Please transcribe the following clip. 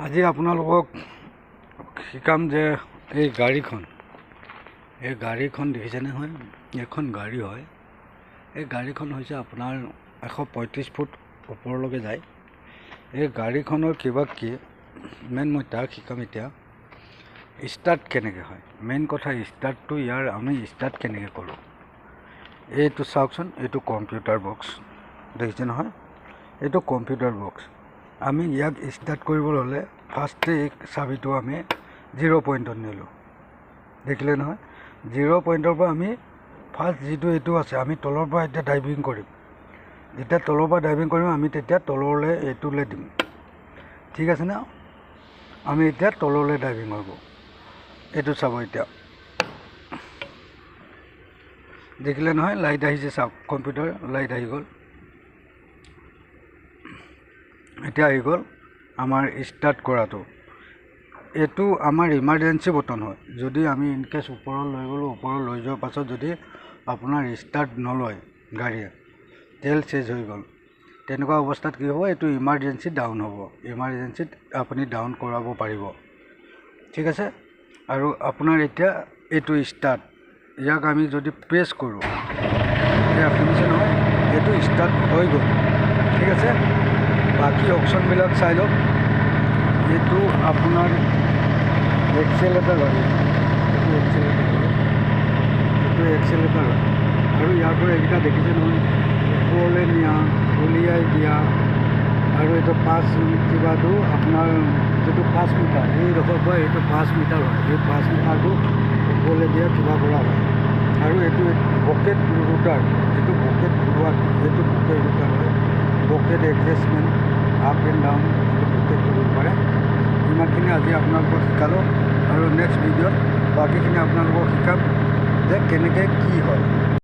আজি আপোনালোকক শিকাম যে এই গাড়ীখন দেখিছে নহয়, এখন গাড়ী হয়। এই গাড়ীখন হৈছে আপোনাৰ 135 ফুট ওপৰলৈকে যায়। এই গাড়ীখনৰ কিবা কি মেইন মই তাক শিকাম এতিয়া। ষ্টাৰ্ট কেনেকৈ হয়, মেইন কথা ষ্টাৰ্টটো ইয়াৰ আমি ষ্টাৰ্ট কেনেকৈ কৰোঁ। এইটো চাওকচোন, এইটো কম্পিউটাৰ বক্স দেখিছে নহয়, এইটো কম্পিউটাৰ বক্স। আমি ইয়াক ষ্টাৰ্ট কৰিবলৈ হ'লে ফাৰ্ষ্টে এই চাবিটো আমি 0 পইণ্টত নিলোঁ, দেখিলে নহয়। 0 পইণ্টৰ পৰা আমি ফাৰ্ষ্ট যিটো এইটো আছে, আমি তলৰ পৰা এতিয়া ড্ৰাইভিং কৰিম। যেতিয়া তলৰ পৰা ড্ৰাইভিং কৰিম আমি তেতিয়া তললৈ এইটোলৈ দিম, ঠিক আছে না। আমি এতিয়া তললৈ ড্ৰাইভিং হ'ব। এইটো চাব এতিয়া, দেখিলে নহয়, লাইট আহিছে চাওক, কম্পিউটাৰ লাইট আহি গ'ল। এতিয়া আহি গ'ল আমাৰ ষ্টাৰ্ট কৰাটো। এইটো আমাৰ ইমাৰ্জেঞ্চি বটন হয়। যদি আমি ইনকেছ ওপৰত লৈ গ'লোঁ, ওপৰত লৈ যোৱাৰ পাছত যদি আপোনাৰ ষ্টাৰ্ট নলয় গাড়ীয়ে, তেল চেজ হৈ গ'ল, তেনেকুৱা অৱস্থাত কি হ'ব, এইটো ইমাৰ্জেঞ্চি ডাউন হ'ব। ইমাৰ্জেঞ্চিত আপুনি ডাউন কৰাব পাৰিব, ঠিক আছে। আৰু আপোনাৰ এতিয়া এইটো ষ্টাৰ্ট, ইয়াক আমি যদি প্ৰেছ কৰোঁ, এতিয়া শুনিছে নহয়, এইটো ষ্টাৰ্ট হৈ গ'ল, ঠিক আছে। বাকী অপশ্যনবিলাক চাই লওক। এইটো আপোনাৰ এক্সেলেটাৰ হয়, এইটো এক্সেলেটাৰ হয়। আৰু ইয়াৰ পৰা এইকেইটা দেখিছে নহয়, ওপৰলৈ নিয়া, উলিয়াই দিয়া। আৰু এইটো 5 কিবাটো আপোনাৰ যিটো 5 মিটাৰ, এইডোখৰ পৰা এইটো 5 মিটাৰ হয়। এই 5 মিটাৰটো ওপৰলৈ দিয়া কিবা কৰা হয়। আৰু এইটো বকেট ৰুটাৰ, এইটো বকেট ঘূৰোৱা, এইটো বকেট ৰুটাৰ হয়। Bucket adjustment up and down, এইটো বকেট কৰিব পাৰে। ইমানখিনি আজি আপোনালোকক শিকালোঁ। আৰু নেক্সট ভিডিঅ'ত বাকীখিনি আপোনালোকক শিকাম যে কেনেকৈ কি হয়।